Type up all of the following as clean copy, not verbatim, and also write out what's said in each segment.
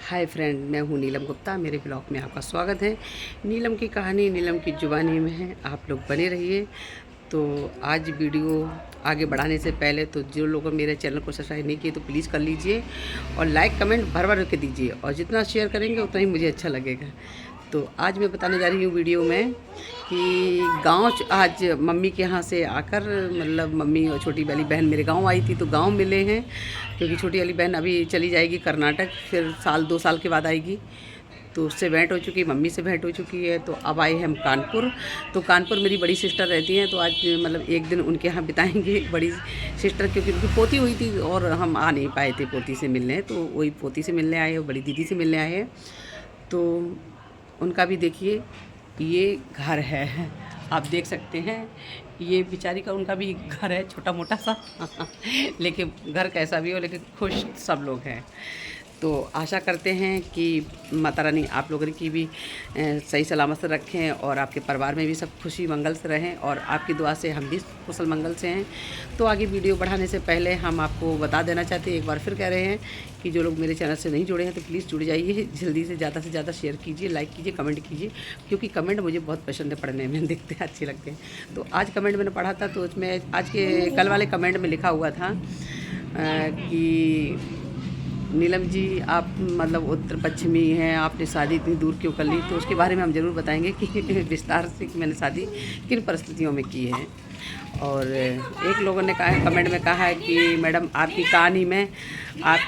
Hi friend, मैं हूँ नीलम गुप्ता। मेरे ब्लॉग में आपका स्वागत है। नीलम की कहानी नीलम की जुबानी में है, आप लोग बने रहिए। तो आज वीडियो आगे बढ़ाने से पहले तो जो लोग मेरे चैनल को सब्सक्राइब नहीं किए तो प्लीज़ कर लीजिए और लाइक कमेंट भर भर के दीजिए, और जितना शेयर करेंगे उतना ही मुझे अच्छा लगेगा। तो आज मैं बताने जा रही हूँ वीडियो में कि गांव आज मम्मी के यहाँ से आकर, मतलब मम्मी और छोटी वाली बहन मेरे गांव आई थी तो गांव मिले हैं, क्योंकि छोटी वाली बहन अभी चली जाएगी कर्नाटक, फिर 2 साल के बाद आएगी। तो उससे भेंट हो चुकी है, मम्मी से भेंट हो चुकी है। तो अब आए हम कानपुर। तो कानपुर मेरी बड़ी सिस्टर रहती हैं, तो आज मतलब एक दिन उनके यहाँ बिताएंगे। बड़ी सिस्टर क्योंकि उनकी पोती हुई थी और हम आ नहीं पाए थे पोती से मिलने, तो वही पोती से मिलने आए और बड़ी दीदी से मिलने आए हैं। तो उनका भी देखिए, ये घर है, आप देख सकते हैं। ये बेचारी का उनका भी घर है, छोटा मोटा सा लेकिन घर कैसा भी हो, लेकिन खुश सब लोग हैं। तो आशा करते हैं कि माता रानी आप लोगों की भी सही सलामत से रखें और आपके परिवार में भी सब खुशी मंगल से रहें, और आपकी दुआ से हम भी कुशल मंगल से हैं। तो आगे वीडियो बढ़ाने से पहले हम आपको बता देना चाहते हैं, एक बार फिर कह रहे हैं कि जो लोग मेरे चैनल से नहीं जुड़े हैं तो प्लीज़ जुड़ जाइए। जल्दी से ज़्यादा शेयर कीजिए, लाइक कीजिए, कमेंट कीजिए, क्योंकि कमेंट मुझे बहुत पसंद है पढ़ने में, दिखते हैं, अच्छे लगते हैं। तो आज कमेंट मैंने पढ़ा था, तो उसमें आज के कल वाले कमेंट में लिखा हुआ था कि नीलम जी आप मतलब उत्तर पश्चिमी हैं, आपने शादी इतनी दूर क्यों कर ली। तो उसके बारे में हम ज़रूर बताएंगे कि विस्तार से कि मैंने शादी किन परिस्थितियों में की है। और एक लोगों ने कहा, कमेंट में कहा है कि मैडम आपकी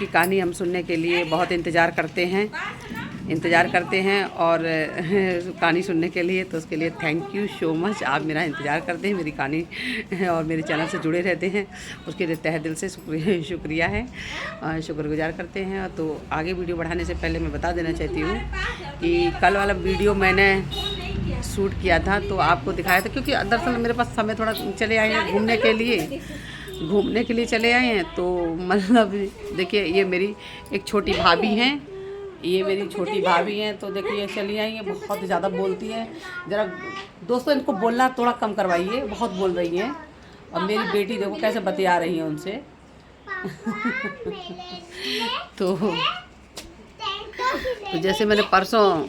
कहानी हम सुनने के लिए बहुत इंतज़ार करते हैं और कहानी सुनने के लिए। तो उसके लिए थैंक यू सो मच, आप मेरा इंतज़ार करते हैं, मेरी कहानी और मेरे चैनल से जुड़े रहते हैं, उसके लिए तहे दिल से शुक्रिया है, शुक्रगुजार करते हैं। तो आगे वीडियो बढ़ाने से पहले मैं बता देना चाहती हूँ कि कल वाला वीडियो मैंने शूट किया था तो आपको दिखाया था, क्योंकि दरअसल मेरे पास समय थोड़ा चले आए हैं घूमने के लिए चले आए हैं। तो मतलब देखिए, ये मेरी एक छोटी भाभी हैं, तो देखिए चली आई हैं, बहुत ज़्यादा बोलती हैं। ज़रा दोस्तों इनको बोलना थोड़ा कम करवाइए, बहुत बोल रही हैं। और मेरी बेटी देखो कैसे बतिया रही है उनसे तो जैसे मैंने परसों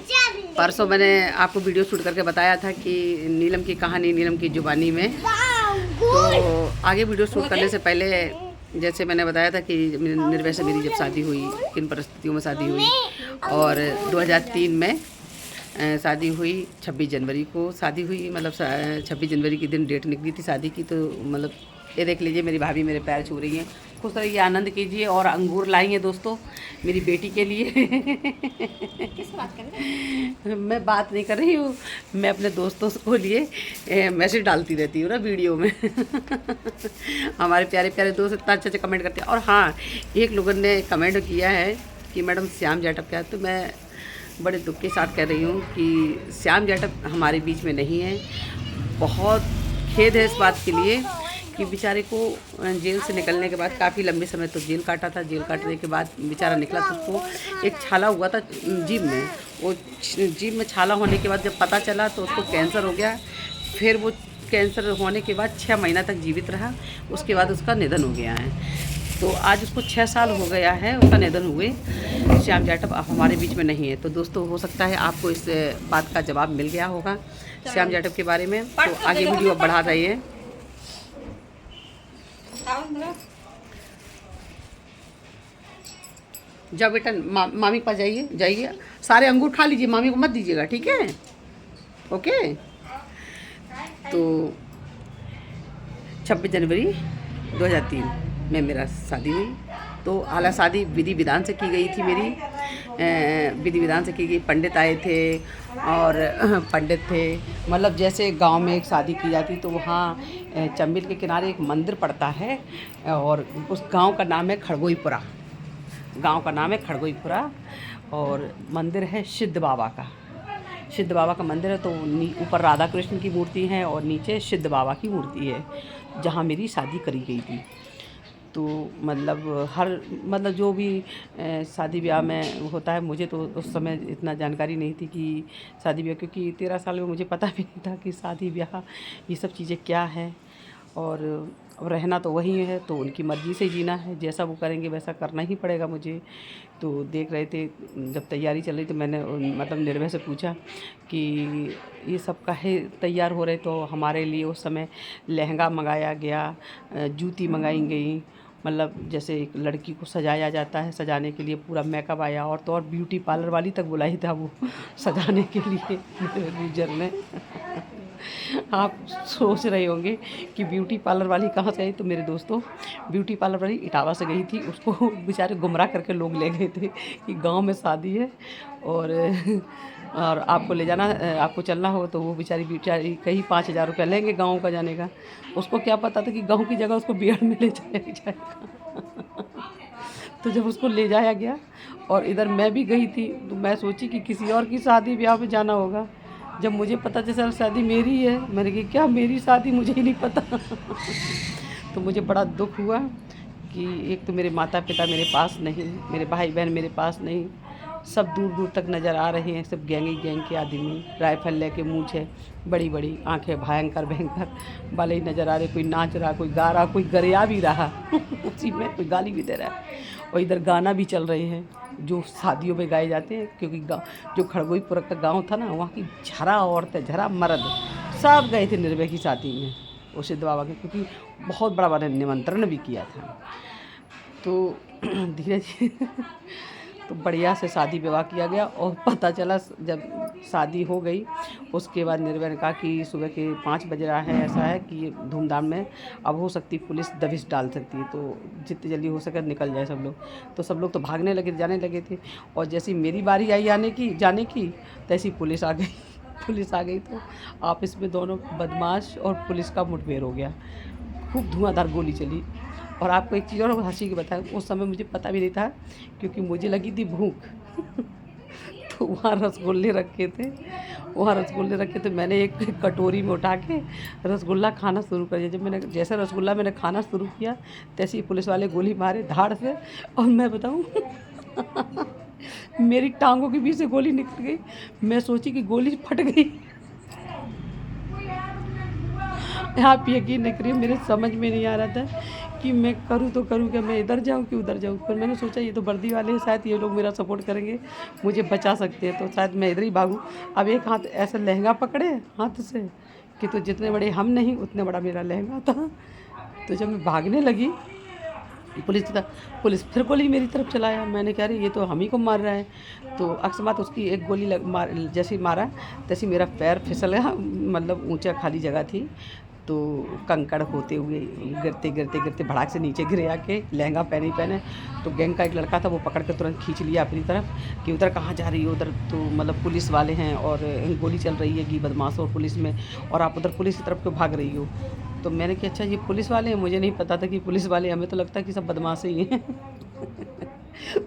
मैंने आपको वीडियो शूट करके बताया था कि नीलम की कहानी नीलम की जुबानी में। तो आगे वीडियो शूट करने से पहले जैसे मैंने बताया था कि निर्भय से मेरी जब शादी हुई, किन परिस्थितियों में शादी हुई, और 2003 में शादी हुई। 26 जनवरी को शादी हुई, मतलब 26 जनवरी के दिन डेट निकली थी शादी की। तो मतलब ये देख लीजिए, मेरी भाभी मेरे पैर छू रही हैं। खुश रहिए, आनंद कीजिए। और अंगूर लाई हैं दोस्तों मेरी बेटी के लिए किस बात कर रहे हैं? मैं बात नहीं कर रही हूँ, मैं अपने दोस्तों को लिए मैसेज डालती रहती हूँ ना वीडियो में हमारे प्यारे प्यारे दोस्त इतना अच्छे कमेंट करते हैं। और हाँ, एक लोगों ने कमेंट किया है कि मैडम श्याम जाटव क्या है। तो मैं बड़े दुख के साथ कह रही हूँ कि श्याम जाटव हमारे बीच में नहीं है। बहुत खेद है इस बात के लिए कि बेचारे को जेल से निकलने के बाद काफ़ी लंबे समय तो जेल काटा था। जेल काटने के बाद बेचारा निकला तो उसको एक छाला हुआ था जीभ में। वो जीभ में छाला होने के बाद जब पता चला तो उसको कैंसर हो गया। फिर वो कैंसर होने के बाद 6 महीना तक जीवित रहा, उसके बाद उसका निधन हो गया है। तो आज उसको 6 साल हो गया है उसका निधन हुए। श्याम जाटव अब हमारे बीच में नहीं है। तो दोस्तों हो सकता है आपको इस बात का जवाब मिल गया होगा श्याम जाटव के बारे में। तो आगे वीडियो अब बढ़ा रही है। जाओ बेटा, मामी के पास जाइए, सारे अंगूर खा लीजिए, मामी को मत दीजिएगा, ठीक है? ओके। तो 26 जनवरी 2003 में मेरा शादी हुई। तो हालांकि शादी विधि विधान से की गई थी मेरी, विधि विधान से की गई। पंडित आए थे और पंडित थे, मतलब जैसे गांव में एक शादी की जाती तो वहाँ चंबील के किनारे एक मंदिर पड़ता है, और उस गांव का नाम है खड़गोईपुरा। और मंदिर है सिद्ध बाबा का मंदिर है। तो ऊपर राधा कृष्ण की मूर्ति है और नीचे सिद्ध बाबा की मूर्ति है, जहाँ मेरी शादी करी गई थी। तो मतलब जो भी शादी ब्याह में होता है, मुझे तो उस समय इतना जानकारी नहीं थी कि शादी ब्याह, क्योंकि 13 साल में मुझे पता भी नहीं था कि शादी ब्याह ये सब चीज़ें क्या है। और रहना तो वहीं है, तो उनकी मर्ज़ी से जीना है, जैसा वो करेंगे वैसा करना ही पड़ेगा मुझे। तो देख रहे थे जब तैयारी चल रही तो मैंने मतलब निर्भय से पूछा कि ये सब काहे तैयार हो रहे, तो हमारे लिए उस समय लहंगा मंगाया गया, जूती मंगाई गई, मतलब जैसे एक लड़की को सजाया जाता है, सजाने के लिए पूरा मेकअप आया, और तो और ब्यूटी पार्लर वाली तक बुलाई था वो सजाने के लिए मेरे गुजर ने। आप सोच रहे होंगे कि ब्यूटी पार्लर वाली कहाँ से आई, तो मेरे दोस्तों ब्यूटी पार्लर वाली इटावा से गई थी, उसको बेचारे गुमराह करके लोग ले गए थे कि गांव में शादी है और आपको ले जाना, आपको चलना हो, तो वो बेचारी कहीं 5,000 रुपया लेंगे गाँव का जाने का। उसको क्या पता था कि गाँव की जगह उसको बिहार में ले जाया जाएगा। तो जब उसको ले जाया गया और इधर मैं भी गई थी, तो मैं सोची कि किसी और की शादी ब्याह में जाना होगा। जब मुझे पता चला शादी मेरी है, मैंने कहा क्या मेरी शादी, मुझे ही नहीं पता। तो मुझे बड़ा दुख हुआ कि एक तो मेरे माता पिता मेरे पास नहीं, मेरे भाई बहन मेरे पास नहीं, सब दूर दूर तक नज़र आ रहे हैं, सब गैंग के आदमी, राइफल लेके मूंछ है, बड़ी बड़ी आंखें, भयंकर भयंकर वाले ही नज़र आ रहे। कोई नाच रहा, कोई गा रहा, कोई गरिया भी रहा उसी में कोई गाली भी दे रहा है, और इधर गाना भी चल रहे हैं जो शादियों में गाए जाते हैं। क्योंकि जो खड़गोईपुर का गांव था ना, वहाँ की झरा औरतें, झरा मर्द सब गए थे निर्भय की शादी में, उसे बाबा के, क्योंकि बहुत बड़ा बड़ा निमंत्रण भी किया था। तो धीरे धीरे तो बढ़िया से शादी विवाह किया गया, और पता चला जब शादी हो गई उसके बाद निर्भय ने कहा कि सुबह के 5 बज रहा है, ऐसा है कि धूमधाम में अब हो सकती पुलिस दबिश डाल सकती है, तो जितनी जल्दी हो सके निकल जाए सब लोग। तो सब लोग तो भागने लगे, जाने लगे थे, और जैसी मेरी बारी आई जाने की तैसी पुलिस आ गई। पुलिस आ गई तो आपस में दोनों बदमाश और पुलिस का मुठभेड़ हो गया, खूब धुआंधार गोली चली। और आपको एक चीज़ और हंसी की बताएं, उस समय मुझे पता भी नहीं था, क्योंकि मुझे लगी थी भूख। तो वहाँ रसगुल्ले रखे थे, मैंने एक कटोरी में उठा के रसगुल्ला खाना शुरू कर दिया। जब जैसे रसगुल्ला मैंने खाना शुरू किया, तैसे ही पुलिस वाले गोली मारे धाड़ से, और मैं बताऊँ मेरी टांगों के बीच से गोली निकल गई। मैं सोची कि गोली फट गई। आप यकीन नहीं करिए, मेरे समझ में नहीं आ रहा था कि मैं करूँ तो करूँ क्या, मैं इधर जाऊँ कि उधर जाऊँ। पर मैंने सोचा ये तो वर्दी वाले हैं, शायद ये लोग मेरा सपोर्ट करेंगे, मुझे बचा सकते हैं, तो शायद मैं इधर ही भागूँ। अब एक हाथ ऐसा लहंगा पकड़े हाथ से कि तो जितने बड़े हम नहीं उतने बड़ा मेरा लहंगा था। तो जब मैं भागने लगी, पुलिस फिर गोली मेरी तरफ चलाया। मैंने कहा अरे ये तो हम ही को मार रहा है। तो अकस्मात उसकी एक गोली जैसे ही मारा तैसे मेरा पैर फिसल गया, मतलब ऊंचा खाली जगह थी, तो कंकड़ होते हुए गिरते भड़ाक से नीचे गिरे आके, लहंगा पहने। तो गैंग का एक लड़का था, वो पकड़ के तुरंत खींच लिया अपनी तरफ कि उधर कहाँ जा रही है, उधर तो मतलब पुलिस वाले हैं और गोली चल रही है कि बदमाश और पुलिस में, और आप उधर पुलिस की तरफ क्यों भाग रही हो। तो मैंने कहा अच्छा ये पुलिस वाले हैं, मुझे नहीं पता था कि पुलिस वाले, हमें तो लगता है कि सब बदमाश ही हैं।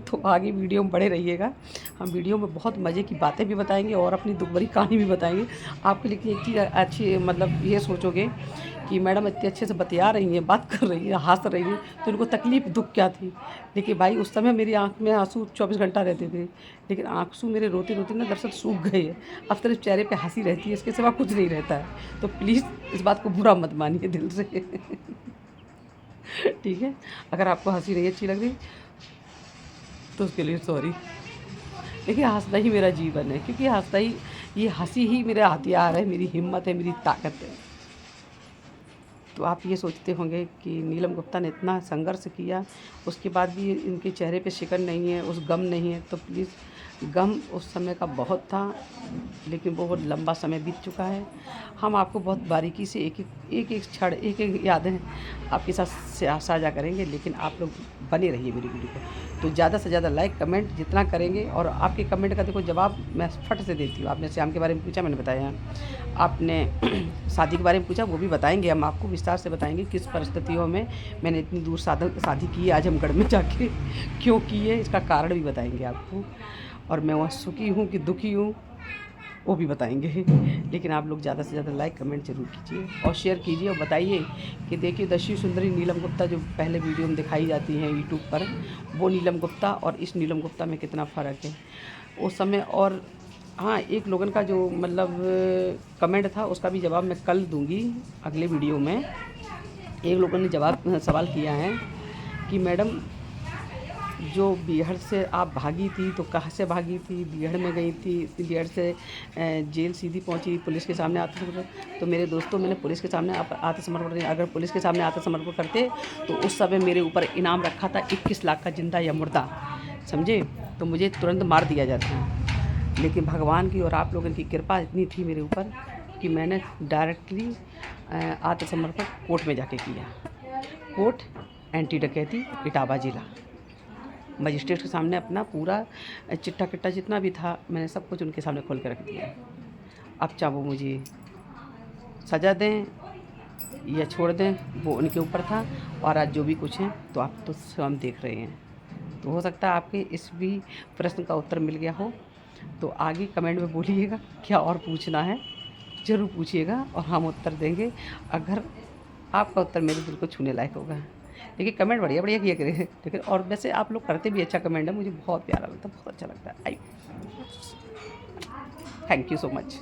तो आगे वीडियो में बड़े रहिएगा, हम वीडियो में बहुत मज़े की बातें भी बताएंगे और अपनी दुख भरी कहानी भी बताएंगे। आपके लिए एक चीज़ अच्छी, मतलब ये सोचोगे कि मैडम इतने अच्छे से बतिया रही हैं, बात कर रही हैं, हंस रही हैं, तो उनको तकलीफ़ दुख क्या थी। लेकिन भाई उस समय मेरी आँख में आंसू 24 घंटा रहते थे, लेकिन आंसू मेरे रोते रोते ना दरअसल सूख गए हैं। अब सिर्फ चेहरे पे हंसी रहती है, इसके सिवा कुछ नहीं रहता है। तो प्लीज़ इस बात को बुरा मत मानिए दिल से। ठीक है, अगर आपको हंसी नहीं अच्छी लग रही तो उसके लिए सॉरी। देखिए हंसना ही मेरा जीवन है, क्योंकि ये हंसी ही मेरा हथियार है, मेरी हिम्मत है, मेरी ताकत है। तो आप ये सोचते होंगे कि नीलम गुप्ता ने इतना संघर्ष किया, उसके बाद भी इनके चेहरे पे शिकन नहीं है, उस गम नहीं है। तो प्लीज़, गम उस समय का बहुत था, लेकिन वो बहुत लंबा समय बीत चुका है। हम आपको बहुत बारीकी से एक एक क्षण, एक एक यादें आपके साथ साझा करेंगे, लेकिन आप लोग बने रहिए मेरी वीडियो को। तो ज़्यादा से ज़्यादा लाइक कमेंट जितना करेंगे, और आपके कमेंट का देखो जवाब मैं फट से देती हूँ। आपने श्याम के बारे में पूछा, मैंने बताया। आपने शादी के बारे में पूछा, वो भी बताएंगे, हम आपको विस्तार से बताएंगे किस परिस्थितियों में मैंने इतनी दूर शादी की है आजमगढ़ में जाके, क्यों की है, इसका कारण भी बताएंगे आपको। और मैं वहाँ सुखी हूँ कि दुखी हूँ वो भी बताएंगे। लेकिन आप लोग ज़्यादा से ज़्यादा लाइक कमेंट जरूर कीजिए और शेयर कीजिए, और बताइए कि देखिए दस्यु सुंदरी नीलम गुप्ता जो पहले वीडियो में दिखाई जाती हैं यूट्यूब पर, वो नीलम गुप्ता और इस नीलम गुप्ता में कितना फ़र्क है उस समय। और हाँ, एक लोगन का जो मतलब कमेंट था उसका भी जवाब मैं कल दूंगी अगले वीडियो में। एक लोगों ने सवाल किया है कि मैडम जो बीहड़ से आप भागी थी तो कहाँ से भागी थी, बीहड़ में गई थी, बीहड़ से जेल सीधी पहुंची, पुलिस के सामने आत्मसमर्पण। तो मेरे दोस्तों, मैंने पुलिस के सामने आत्मसमर्पण नहीं, अगर पुलिस के सामने आत्मसमर्पण करते तो उस समय मेरे ऊपर इनाम रखा था 21 लाख का, जिंदा या मुर्दा, समझे, तो मुझे तुरंत मार दिया जाता। लेकिन भगवान की और आप लोगों की कृपा इतनी थी मेरे ऊपर कि मैंने डायरेक्टली आत्मसमर्पण कोर्ट में जाके किया। कोर्ट एंटी डकैती इटावा जिला, मजिस्ट्रेट के सामने अपना पूरा चिट्ठा किट्टा जितना भी था मैंने सब कुछ उनके सामने खोल के रख दिया। अब चाहे वो मुझे सज़ा दें या छोड़ दें, वो उनके ऊपर था। और आज जो भी कुछ है तो आप तो स्वयं देख रहे हैं। तो हो सकता है आपके इस भी प्रश्न का उत्तर मिल गया हो। तो आगे कमेंट में बोलिएगा क्या और पूछना है, ज़रूर पूछिएगा और हम उत्तर देंगे, अगर आपका उत्तर मेरे दिल को छूने लायक होगा। देखिए कमेंट बढ़िया बढ़िया किया करें, लेकिन और वैसे आप लोग करते भी अच्छा कमेंट है, मुझे बहुत प्यारा लगता है, बहुत अच्छा लगता है। Thank you so much.